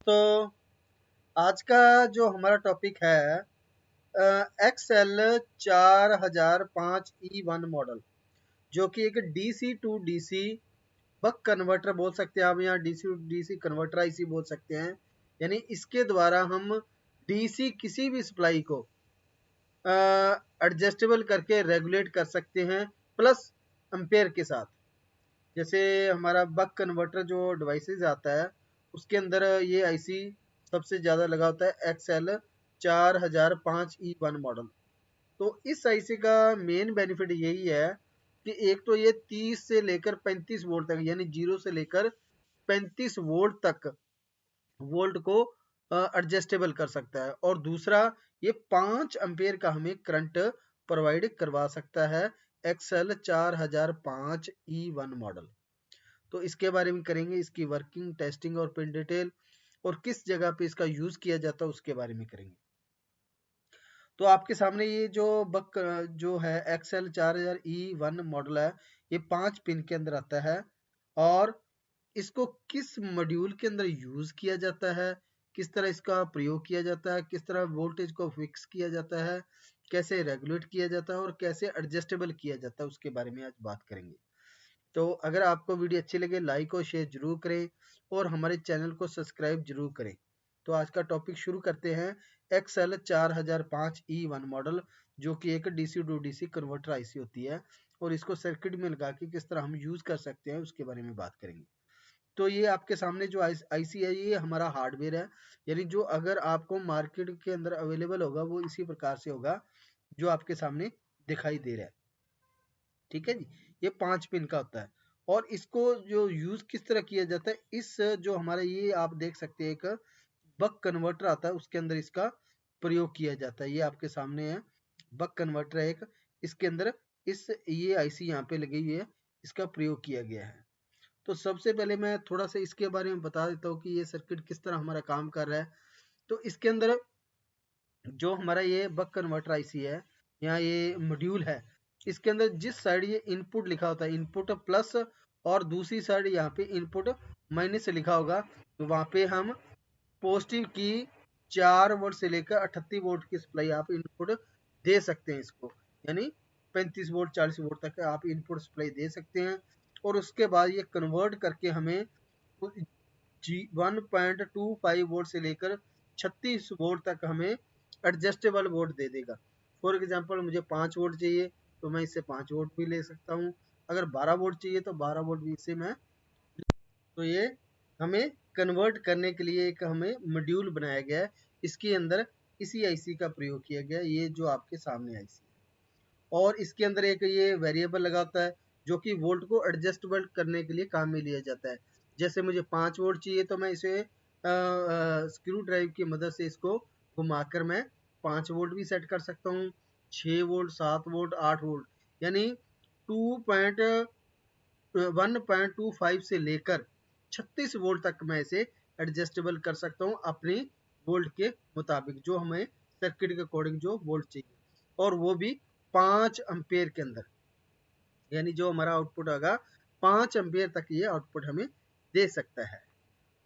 तो आज का जो हमारा टॉपिक है एक्सएल 4005E1 मॉडल, जो कि एक DC to DC buck converter बोल सकते हैं आप, यहाँ DC to DC converter IC बोल सकते हैं। यानी इसके द्वारा हम डीसी किसी भी सप्लाई को एडजस्टेबल करके रेगुलेट कर सकते हैं प्लस एम्पेयर के साथ। जैसे हमारा बक कन्वर्टर जो डिवाइसेस आता है उसके अंदर ये आईसी सबसे ज़्यादा लगा होता है एक्सएल 4005E1 मॉडल। तो इस आईसी का मेन बेनिफिट यही है कि एक तो ये 30 से लेकर 35 वोल्ट तक, यानी 0 से लेकर 35 वोल्ट तक वोल्ट को एडजस्टेबल कर सकता है, और दूसरा ये 5 एम्पेयर का हमें करंट प्रोवाइड करवा सकता है एक्सएल 4005E1 मॉडल। तो इसके बारे में करेंगे, इसकी वर्किंग, टेस्टिंग और पिन डिटेल, और किस जगह पे इसका यूज किया जाता है उसके बारे में करेंगे। तो आपके सामने ये जो बक जो है एक्सएल 4000E1 मॉडल है, ये 5 पिन के अंदर आता है, और इसको किस मॉड्यूल के अंदर यूज किया जाता है, किस तरह इसका प्रयोग किया जाता है, किस तरह वोल्टेज को फिक्स किया जाता है, कैसे रेगुलेट किया जाता है और कैसे एडजस्टेबल किया जाता है, उसके बारे में आज बात करेंगे। तो अगर आपको वीडियो अच्छी लगे लाइक और शेयर जरूर करें, और हमारे चैनल को सब्सक्राइब जरूर करें। तो आज का टॉपिक शुरू करते हैं। एक्सएल 4005E1 मॉडल, जो कि एक DC to DC converter IC होती है, और इसको सर्किट में लगा के किस तरह हम यूज कर सकते हैं उसके बारे में बात करेंगे। तो ये आपके सामने जो आईसी है ये हमारा हार्डवेयर है, यानी जो अगर आपको मार्केट के अंदर अवेलेबल होगा वो इसी प्रकार से होगा जो आपके सामने दिखाई दे रहा है। ठीक है जी, ये 5 पिन का होता है, और इसको जो यूज किस तरह किया जाता है, इस जो हमारा ये आप देख सकते हैं एक बक कन्वर्टर आता है उसके अंदर इसका प्रयोग किया जाता है। ये आपके सामने है, बक कन्वर्टर है एक, इसके अंदर इस ये आईसी यहाँ पे लगी हुई है, इसका प्रयोग किया गया है। तो सबसे पहले मैं थोड़ा सा इसके बारे में बता देता हूँ कि ये सर्किट किस तरह हमारा काम कर रहा है। तो इसके अंदर जो हमारा ये बक कन्वर्टर आईसी है, यहाँ ये मॉड्यूल है, इसके अंदर जिस साइड ये इनपुट लिखा होता है, इनपुट प्लस, और दूसरी साइड यहाँ पे इनपुट माइनस लिखा होगा, तो वहाँ पे हम पॉजिटिव की 4 वोल्ट से लेकर 38 वोल्ट की सप्लाई आप इनपुट दे सकते हैं इसको, यानी 35 वोल्ट 40 वोल्ट तक आप इनपुट सप्लाई दे सकते हैं। और उसके बाद ये कन्वर्ट करके हमें 1.25 वोल्ट से लेकर 36 वोल्ट तक हमें एडजस्टेबल वोल्ट दे देगा। फॉर एग्जांपल मुझे 5 वोल्ट चाहिए तो मैं इससे 5 वोल्ट भी ले सकता हूँ, अगर 12 वोल्ट चाहिए तो 12 वोल्ट भी इससे मैं। तो ये हमें कन्वर्ट करने के लिए एक हमें मॉड्यूल बनाया गया है, इसके अंदर इसी आईसी का प्रयोग किया गया है, ये जो आपके सामने आईसी है। और इसके अंदर एक ये वेरिएबल लगा होता है जो कि वोल्ट को एडजस्टेबल करने के लिए काम में लिया जाता है। जैसे मुझे 5 वोल्ट चाहिए तो मैं इसे स्क्रू ड्राइव की मदद से इसको घुमाकर मैं 5 वोल्ट भी सेट कर सकता हूँ, 6 वोल्ट, 7 वोल्ट, 8 वोल्ट, यानी 1.25 से लेकर 36 वोल्ट तक मैं इसे एडजस्टेबल कर सकता हूँ अपनी वोल्ट के मुताबिक, जो हमें सर्किट के अकॉर्डिंग जो वोल्ट चाहिए, और वो भी 5 एम्पेयर के अंदर, यानी जो हमारा आउटपुट होगा 5 एम्पेयर तक ये आउटपुट हमें दे सकता है।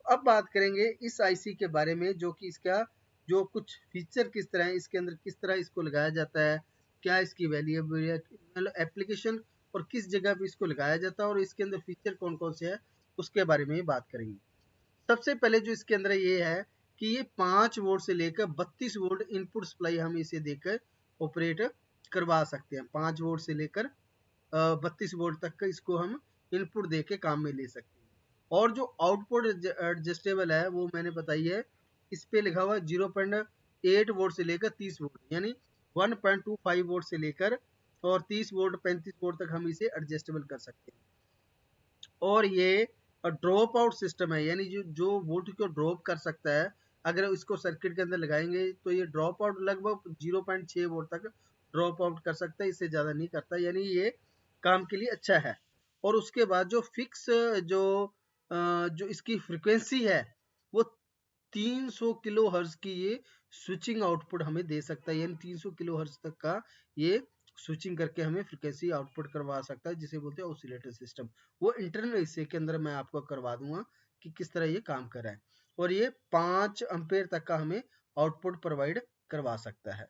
अब बात करेंगे इस आईसी के बारे में, जो कि इसका जो कुछ फीचर किस तरह है, इसके अंदर किस तरह इसको लगाया जाता है, क्या इसकी वैल्यू मतलब एप्लीकेशन, और किस जगह पे इसको लगाया जाता है, और इसके अंदर फीचर कौन कौन से है उसके बारे में बात करेंगे। सबसे पहले जो इसके अंदर ये है कि ये 5 वोल्ट से लेकर 32 वोल्ट इनपुट सप्लाई हम इसे देकर ऑपरेट करवा सकते हैं। 5 वोल्ट से लेकर 32 वोल्ट तक का इसको हम इनपुट दे के काम में ले सकते हैं। और जो आउटपुट एडजस्टेबल है वो मैंने बताई है, इस पे लिखा हुआ है 0.8 वोल्ट से लेकर 30 वोल्ट, यानी 1.25 वोल्ट से लेकर और 30 वोल्ट 35 वोल्ट तक हम इसे एडजस्टेबल कर सकते हैं। और ये ड्रॉप आउट सिस्टम है, यानी जो वोल्ट को ड्रॉप कर सकता है, अगर इसको सर्किट के अंदर लगाएंगे तो ये ड्रॉप आउट लगभग 0.6 वोल्ट तक ड्रॉप आउट कर सकता है, इससे ज़्यादा नहीं करता, यानी ये काम के लिए अच्छा है। और उसके बाद जो फिक्स जो जो इसकी फ्रिक्वेंसी है वो 300 किलो हर्ट्ज की ये स्विचिंग आउटपुट हमें दे सकता है, यानी 300 किलो हर्ट्ज तक का ये स्विचिंग करके हमें फ्रिक्वेंसी आउटपुट करवा सकता है, जिसे बोलते हैं ऑसिलेटर सिस्टम। वो इंटरनल हिस्से के अंदर मैं आपको करवा दूंगा कि किस तरह ये काम कर रहा है। और ये 5 एम्पेयर तक का हमें आउटपुट प्रोवाइड करवा सकता है।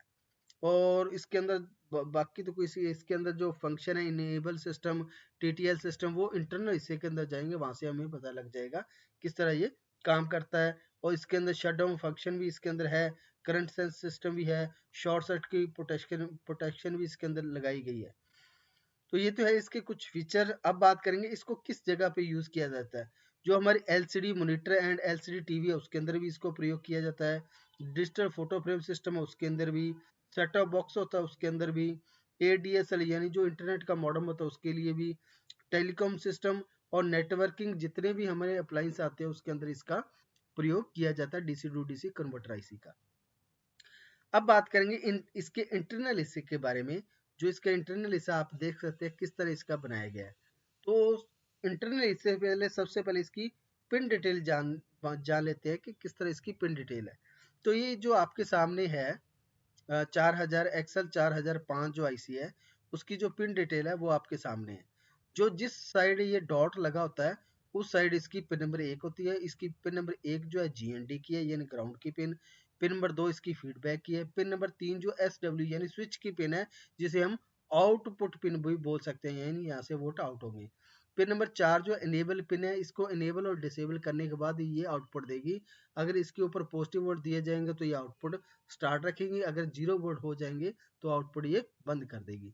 और इसके अंदर बाकी तो कोई इसके अंदर जो फंक्शन है इनेबल सिस्टम, टीटीएल सिस्टम, वो इंटरनल हिस्से के अंदर जाएंगे, वहां से हमें पता लग जाएगा किस तरह ये काम करता है। और इसके अंदर शटडाउन फंक्शन भी इसके अंदर है, करंट सेंस सिस्टम भी है, शॉर्ट सर्किट की प्रोटेक्शन भी इसके अंदर लगाई गई है। तो ये तो है इसके कुछ फीचर। अब बात करेंगे इसको किस जगह पे यूज किया जाता है। जो हमारी LCD monitor and LCD TV है उसके अंदर भी इसको प्रयोग किया जाता है, डिजिटल फोटो फ्रेम सिस्टम है उसके अंदर भी, सेट टॉप बॉक्स होता है उसके अंदर भी, एडीएसएल यानी जो इंटरनेट का मॉडेम होता है उसके लिए भी, टेलीकॉम सिस्टम और नेटवर्किंग जितने भी हमारे अप्लायंस आते हैं उसके अंदर इसका प्रयोग किया जाता है, DC to DC converter IC का। अब बात करेंगे इसके इंटरनल हिस्से के बारे में। जो इसका इंटरनल हिस्सा आप देख सकते हैं किस तरह इसका बनाया गया है। तो इंटरनल हिस्से पहले सबसे पहले इसकी पिन डिटेल जान लेते हैं कि किस तरह इसकी पिन डिटेल है। तो ये जो आपके सामने है 4000 एक्सएल 4005 जो आईसी है उसकी जो पिन डिटेल है वो आपके सामने है। जो जिस साइड ये डॉट लगा होता है उस साइड इसकी पिन नंबर 1 होती है। इसकी पिन नंबर 1 जो है जीएनडी की है यानी ग्राउंड की पिन। पिन नंबर 2 इसकी फीडबैक की है। पिन नंबर 3 जो एसडब्ल्यू यानी स्विच की पिन है, जिसे हम आउटपुट पिन भी बोल सकते हैं, यानी यहाँ से वोट आउट होंगे। पिन नंबर 4 जो इनेबल पिन है, इसको इनेबल और डिसेबल करने के बाद ये आउटपुट देगी। अगर इसके ऊपर पॉजिटिव वोट दिए जाएंगे तो ये आउटपुट स्टार्ट रखेंगे, अगर 0 वोट हो जाएंगे तो आउटपुट ये बंद कर देगी।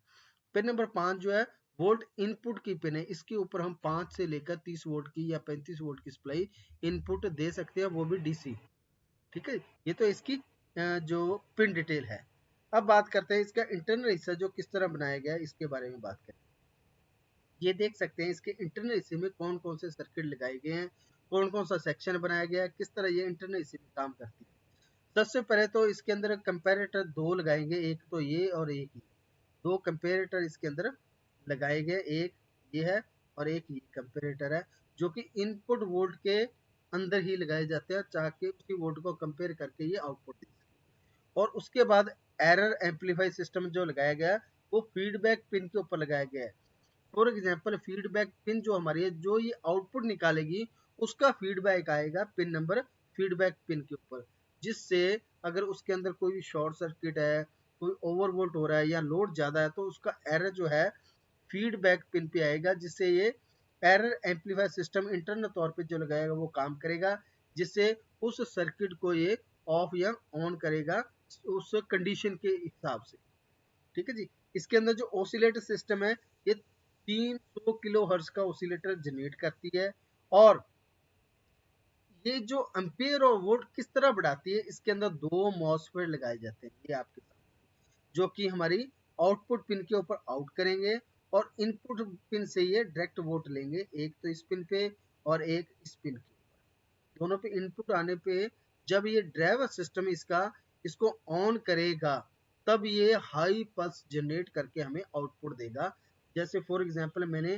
पिन नंबर 5 जो है वोल्ट इनपुट की पिन है, इसके ऊपर हम 5 से लेकर 30 वोल्ट की या 35 वोल्ट की सप्लाई इनपुट दे सकते हैं, वो भी डीसी। ठीक है, ये तो इसकी जो पिन डिटेल है। अब बात करते हैं इसका इंटरनल हिस्सा जो किस तरह बनाया गया है, इसके बारे में बात करें। ये देख सकते हैं इसके इंटरनल हिस्से में कौन कौन से सर्किट लगाए गए हैं, कौन कौन सा सेक्शन बनाया गया है, किस तरह ये इंटरनल हिस्से में काम करती है। सबसे पहले तो इसके अंदर कंपैरेटर 2 लगाएंगे, एक तो ये और एक ये। 2 कंपैरेटर इसके अंदर लगाए गए, एक ये है और एक ये कंपैरेटर है, जो कि इनपुट वोल्ट के अंदर ही लगाए जाते हैं ताकि उसी वोल्ट को कंपेयर करके ये आउटपुट दे सके। और उसके बाद एरर एम्पलीफाई सिस्टम जो लगाया गया वो फीडबैक पिन के ऊपर लगाया गया है। फॉर एग्जाम्पल फीडबैक पिन जो हमारी है, जो ये आउटपुट निकालेगी उसका फीडबैक आएगा पिन नंबर फीडबैक पिन के ऊपर, जिससे अगर उसके अंदर कोई भी शॉर्ट सर्किट है, कोई ओवरवोल्ट हो रहा है या लोड ज्यादा है, तो उसका एरर जो है फीडबैक पिन पे आएगा, जिससे ये एरर एम्पलीफायर सिस्टम इंटरनल तौर पे जो लगाएगा वो काम करेगा, जिससे उस सर्किट को ये ऑफ या ऑन करेगा उस कंडीशन के हिसाब से। ठीक है जी। इसके अंदर जो ओसिलेटर सिस्टम है ये 300 किलो हर्ट्ज का ओसिलेटर जनरेट करती है। और ये जो एम्पियर और वोल्ट किस तरह बढ़ाती है, इसके अंदर 2 मॉसफेट लगाए जाते हैं, ये आपके साथ, जो कि हमारी आउटपुट पिन के ऊपर आउट करेंगे और इनपुट पिन से ये डायरेक्ट वोट लेंगे, एक तो इस पिन पे और एक इस पिन के ऊपर। दोनों पे इनपुट आने पे जब ये ड्राइवर सिस्टम इसको ऑन करेगा तब ये हाई पल्स जनरेट करके हमें आउटपुट देगा। जैसे फॉर एग्जांपल मैंने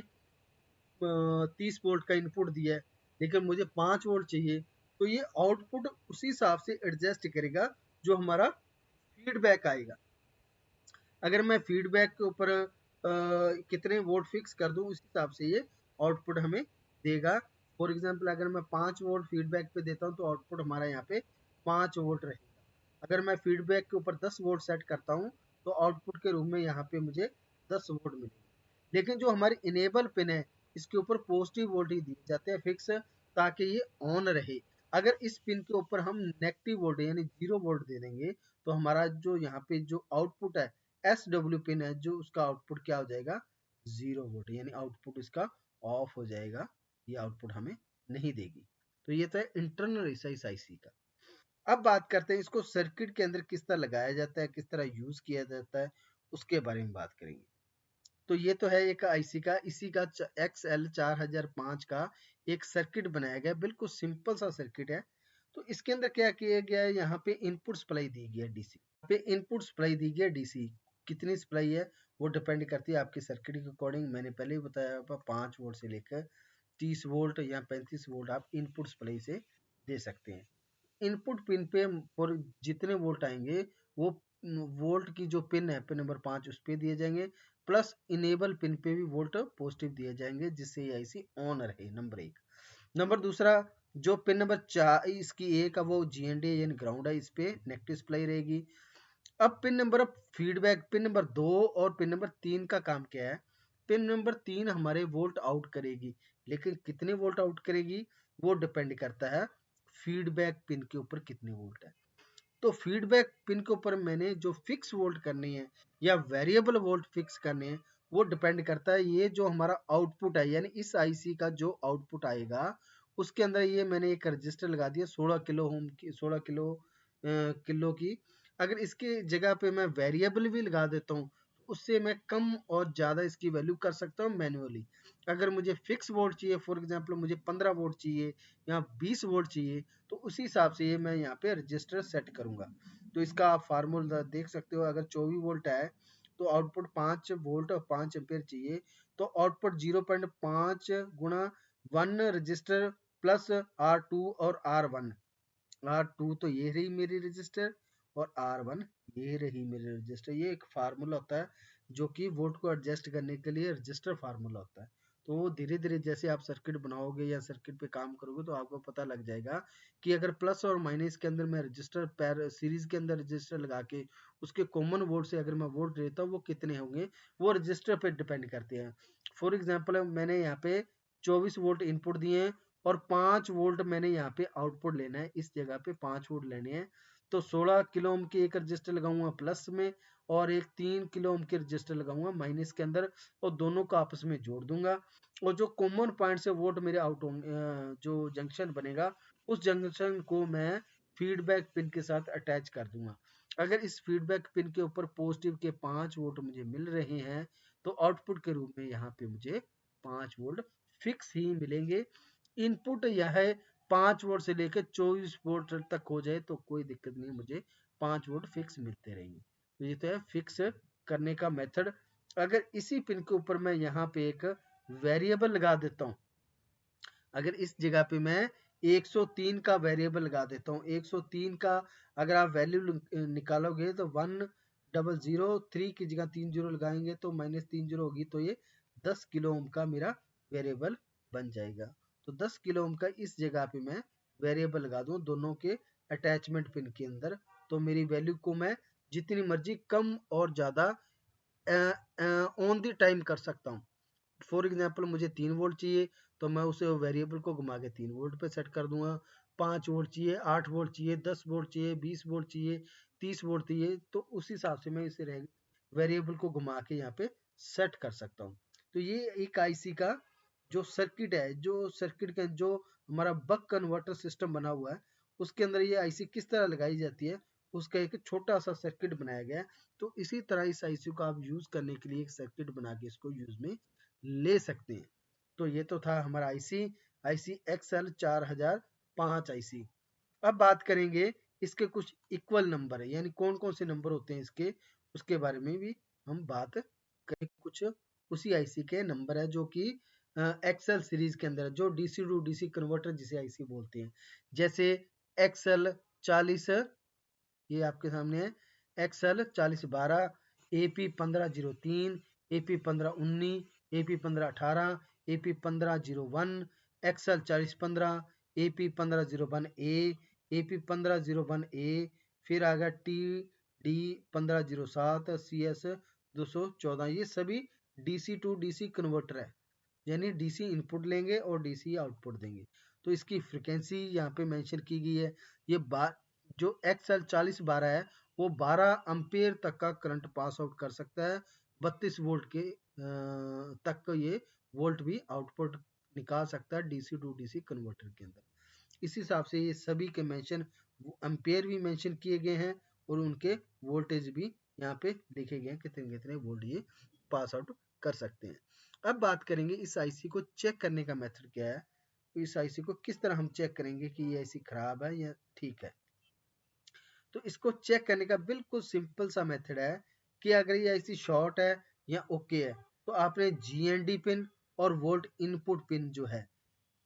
30 वोल्ट का इनपुट दिया है लेकिन मुझे 5 वोल्ट चाहिए, तो ये आउटपुट उसी हिसाब से एडजस्ट करेगा जो हमारा फीडबैक आएगा। अगर मैं फीडबैक के ऊपर कितने वोल्ट फिक्स कर दूं उस हिसाब से ये आउटपुट हमें देगा। फॉर एग्जांपल अगर मैं 5 वोल्ट फीडबैक पे देता हूं तो आउटपुट हमारा यहाँ पे 5 वोल्ट रहेगा। अगर मैं फीडबैक के ऊपर 10 वोल्ट सेट करता हूँ तो आउटपुट के रूप में यहाँ पे मुझे 10 वोल्ट मिलेगा। लेकिन जो हमारी इनेबल पिन है इसके ऊपर पॉजिटिव वोल्ट ही दिए जाते हैं फिक्स, ताकि ये ऑन रहे। अगर इस पिन के ऊपर हम नेगेटिव वोल्ट यानी 0 वोल्ट दे देंगे तो हमारा जो यहाँ पे जो आउटपुट है SW पिन है, जो उसका आउटपुट क्या हो जाएगा 0 वोल्ट, यानी आउटपुट इसका ऑफ हो जाएगा, ये आउटपुट हमें नहीं देगी। तो ये तो है इंटरनल हिस्सा इस आईसी का। अब बात करते हैं इसको सर्किट के अंदर किस तरह लगाया जाता है, किस तरह यूज किया जाता है, उसके बारे में बात करेंगे। तो ये तो है एक आईसी का, इसी का XL 4005 का एक सर्किट बनाया गया, बिल्कुल सिंपल सा सर्किट है। तो इसके अंदर क्या किया गया है, यहाँ पे इनपुट सप्लाई दी गई है डीसी, पे इनपुट सप्लाई दी गई है डीसी। कितनी सप्लाई है वो डिपेंड करती है आपकी सर्किट के अकॉर्डिंग। मैंने पहले ही बताया 5 वोल्ट से लेकर 30 वोल्ट या 35 वोल्ट आप इनपुट सप्लाई से दे सकते हैं। इनपुट पिन पे और जितने वोल्ट आएंगे वो वोल्ट की जो पिन है पिन नंबर 5 उस पे दिए जाएंगे, प्लस इनेबल पिन पे भी वोल्ट पॉजिटिव दिए जाएंगे, जिससे ये आईसी ऑन रहे, नंबर 1। नंबर दूसरा जो पिन नंबर 4 इसकी ए का वो GND यानी ग्राउंड है, इस पे नेगेटिव सप्लाई रहेगी। अब pin number feedback pin number 2 और पिन नंबर 3 का काम क्या है? पिन नंबर 3 हमारे वोल्ट आउट करेगी, लेकिन कितने वोल्ट आउट करेगी वो डिपेंड करता है फीडबैक पिन के ऊपर कितने वोल्ट है। तो फीडबैक पिन के ऊपर मैंने जो फिक्स वोल्ट करनी है या वेरिएबल वोल्ट फिक्स करने हैं, वो डिपेंड करता है ये जो हमारा आउटपुट है, यानी इस आईसी का जो आउटपुट आएगा उसके अंदर ये मैंने एक रजिस्टर लगा दिया 16 किलो ओम की, 16 किलो की। अगर इसके जगह पे मैं वेरिएबल भी लगा देता हूँ, उससे मैं कम और ज़्यादा इसकी वैल्यू कर सकता हूँ मैन्युअली। अगर मुझे फिक्स वोल्ट चाहिए, फॉर एग्जांपल मुझे 15 वोल्ट चाहिए या 20 वोल्ट चाहिए, तो उसी हिसाब से ये मैं यहाँ पे रजिस्टर सेट करूँगा। तो इसका आप फार्मूला देख सकते हो, अगर 24 वोल्ट है तो आउटपुट 5 वोल्ट और 5 एम्पियर चाहिए, तो आउटपुट 0.5 गुणा 1 रजिस्टर प्लस R2 और R1। R2 तो ये रही मेरी रजिस्टर और R1 ये रही मेरी रजिस्टर। ये एक फार्मूला होता है जो कि वोल्ट को एडजस्ट करने के लिए रजिस्टर फार्मूला होता है। तो वो धीरे धीरे जैसे आप सर्किट बनाओगे या सर्किट पे काम करोगे तो आपको पता लग जाएगा कि अगर प्लस और माइनस के अंदर मैं रजिस्टर पैर सीरीज के अंदर रजिस्टर लगा के उसके कॉमन वोल्ट से अगर मैं वोल्ट लेता हूँ वो कितने होंगे, वो रजिस्टर पे डिपेंड करते हैं। फॉर एग्जाम्पल मैंने यहाँ पे 24 वोल्ट इनपुट दिए हैं और 5 वोल्ट मैंने यहाँ पे आउटपुट लेना है, इस जगह पे 5 वोल्ट लेने हैं। तो 16 किलो ओम की एक रजिस्टर लगाऊंगा प्लस में और एक 3 किलो ओम की रजिस्टर लगाऊंगा माइनस के अंदर, और दोनों को आपस में जोड़ दूंगा। और जो कॉमन पॉइंट से वोल्ट मेरे आउट जो जंक्शन बनेगा उस जंक्शन को मैं फीडबैक पिन के साथ अटैच कर दूंगा। अगर इस फीडबैक पिन के ऊपर पॉजिटिव के 5 वोल्ट मुझे मिल रहे हैं तो आउटपुट के रूप में यहाँ पे मुझे 5 वोल्ट फिक्स ही मिलेंगे। इनपुट यह है 5 वोल्ट से लेकर 24 वोल्ट तक हो जाए तो कोई दिक्कत नहीं, मुझे 5 वोल्ट फिक्स मिलते रहेंगे। तो ये तो है फिक्स करने का मेथड। अगर इसी पिन के ऊपर मैं यहाँ पे एक वेरिएबल लगा देता हूँ, अगर इस जगह पे मैं 103 का वेरिएबल लगा देता हूँ, 103 का अगर आप वैल्यू निकालोगे तो 1003 की जगह 3 जीरो लगाएंगे तो माइनस 3 जीरो होगी, तो ये 10 किलो ओम का मेरा वेरिएबल बन जाएगा। तो 10 किलो ओम का इस जगह पे मैं वेरिएबल लगा दूँ दोनों के अटैचमेंट पिन के अंदर, तो मेरी वैल्यू को मैं जितनी मर्जी कम और ज़्यादा ऑन द टाइम कर सकता हूँ। फॉर एग्जाम्पल मुझे 3 वोल्ट चाहिए तो मैं उसे वेरिएबल को घुमा के 3 वोल्ट पे सेट कर दूंगा। 5 वोल्ट चाहिए, 8 वोल्ट चाहिए, 10 वोल्ट चाहिए, 20 वोल्ट चाहिए, 30 वोल्ट चाहिए, तो उस हिसाब से मैं इसे वेरिएबल को घुमा के यहाँ पे सेट कर सकता हूँ। तो ये एक आईसी का जो सर्किट है, जो सर्किट का जो हमारा बक कन्वर्टर सिस्टम बना हुआ है उसके अंदर ये आईसी किस तरह लगाई जाती है उसका एक छोटा सा सर्किट बनाया गया है। तो इसी तरह इस आईसी को आप यूज करने के लिए एक सर्किट बना के इसको यूज में ले सकते हैं। तो ये तो था हमारा आईसी आईसी एक्सएल 4005 आईसी। अब बात करेंगे इसके कुछ इक्वल नंबर है, यानी कौन कौन से नंबर होते हैं इसके, उसके बारे में भी हम बात करें। कुछ उसी आईसी के नंबर है जो कि एक्सएल सीरीज के अंदर है, जो डीसी टू डीसी कन्वर्टर जिसे आईसी बोलते हैं। जैसे एक्सएल 40, ये आपके सामने है XL 4012, AP 1503, AP 1519, AP 1518, AP 1501, XL 4015, AP 1501 ए, एपी 1501 ए, फिर आ गया टी डी 1507, सी एस 214। ये सभी डीसी टू डीसी कन्वर्टर है, यानी डीसी इनपुट लेंगे और डीसी आउटपुट देंगे। तो इसकी फ्रिक्वेंसी यहाँ पे मेंशन की गई है। ये जो एक्सएल 4012 है वो 12 अम्पेयर तक का करंट पास आउट कर सकता है। 32 वोल्ट के तक का ये वोल्ट भी आउटपुट निकाल सकता है डीसी टू डीसी कन्वर्टर के अंदर। इस हिसाब से ये सभी के मेंशन अम्पेयर भी मेंशन किए गए हैं और उनके वोल्टेज भी यहाँ पे लिखे गए हैं कितने कितने वोल्ट ये पास आउट कर सकते हैं। अब बात करेंगे इस आईसी को चेक करने का मेथड क्या है। तो इस आईसी को किस तरह हम चेक करेंगे कि ये आईसी खराब है या ठीक है। तो इसको चेक करने का बिल्कुल सिंपल सा मेथड है कि अगर ये आईसी शॉर्ट है या ओके है तो आपने जीएनडी पिन और वोल्ट इनपुट पिन जो है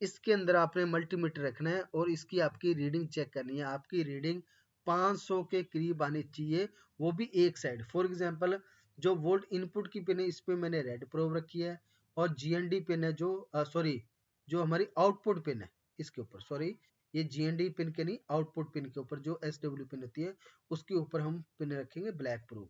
इसके अंदर आपने मल्टीमीटर रखना है और इसकी आपकी रीडिंग चेक करनी है। आपकी रीडिंग 500 के करीब आनी चाहिए, वो भी एक साइड। फॉर एग्जांपल जो वोल्ट इनपुट की पिन है इस पे मैंने रेड प्रोब रखी है और जीएनडी पिन है जो सॉरी जो हमारी आउटपुट पिन है इसके ऊपर, सॉरी ये GND पिन के नहीं, आउटपुट पिन के ऊपर जो SW पिन होती है उसके ऊपर हम पिन रखेंगे ब्लैक प्रूफ।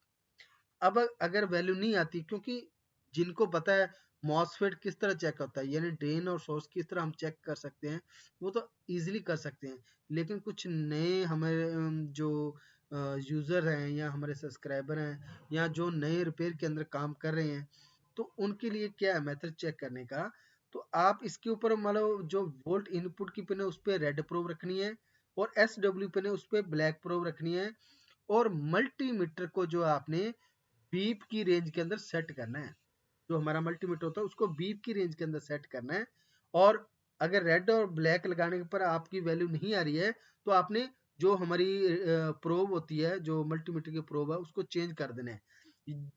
अब अगर वैल्यू नहीं आती, क्योंकि जिनको पता है मॉसफेट किस तरह चेक होता है, यानी ड्रेन और सोर्स किस तरह हम चेक कर सकते हैं, वो तो इजीली कर सकते हैं। लेकिन कुछ नए हमारे जो यूज़र हैं या हमारे सब्सक्राइबर हैं या जो नए रिपेयर के अंदर काम कर रहे हैं, तो उनके लिए क्या है मेथड चेक करने का। तो आप इसके ऊपर मान लो जो वोल्ट इनपुट की पिन है उस पर रेड प्रोब रखनी है, और SW पिन है उस पर ब्लैक प्रोब रखनी है, और मल्टीमीटर को जो आपने बीप की रेंज के अंदर सेट करना है। जो हमारा मल्टीमीटर होता है उसको बीप की रेंज के अंदर सेट करना है। और अगर रेड और ब्लैक लगाने पर आपकी वैल्यू नहीं आ रही है, तो आपने जो हमारी प्रोब होती है, जो मल्टीमीटर की प्रोब है, उसको चेंज कर देना है।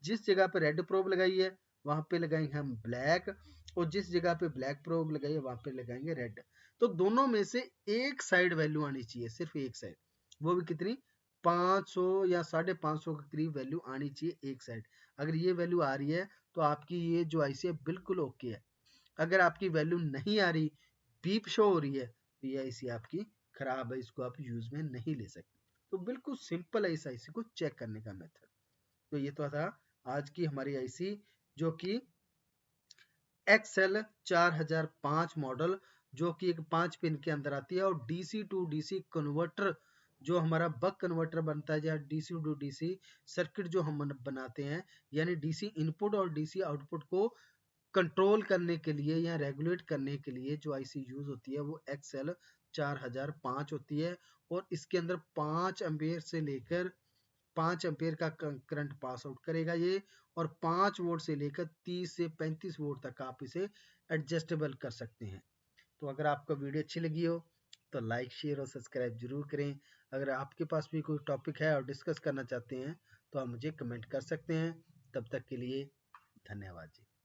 जिस जगह पे रेड प्रोब लगाई है वहां पे लगाएंगे हम ब्लैक, और जिस जगह पे ब्लैक प्रोब लगाई है वहां पे लगाएंगे रेड। तो दोनों में से एक साइड वैल्यू आनी चाहिए, सिर्फ एक साइड, वो भी कितनी, 500 या 550 के करीब वैल्यू आनी चाहिए एक साइड। अगर ये वैल्यू आ रही है तो आपकी ये जो आईसी है बिल्कुल ओके है। अगर आपकी वैल्यू नहीं आ रही, बीप शो हो रही है, तो ये आईसी आपकी खराब है, इसको आप यूज में नहीं ले सकते। तो बिल्कुल सिंपल है इस आईसी को चेक करने का मेथड। तो ये तो था आज की हमारी आईसी, जो कि XL 4005 मॉडल, जो कि एक 5 पिन के अंदर आती है, और DC टू DC कन्वर्टर, जो हमारा बक कन्वर्टर बनता है, जहाँ DC टू DC सर्किट जो हम बनाते हैं, यानी DC इनपुट और DC आउटपुट को कंट्रोल करने के लिए या रेगुलेट करने के लिए जो आईसी यूज होती है वो XL 4005 होती है। और इसके अंदर 5 एम्पियर से लेकर 5 एम्पियर का करंट पास आउट करेगा ये, और 5 वोल्ट से लेकर 30 से 35 वोल्ट तक आप इसे एडजस्टेबल कर सकते हैं। तो अगर आपको वीडियो अच्छी लगी हो तो लाइक, शेयर और सब्सक्राइब जरूर करें। अगर आपके पास भी कोई टॉपिक है और डिस्कस करना चाहते हैं तो आप मुझे कमेंट कर सकते हैं। तब तक के लिए धन्यवाद जी।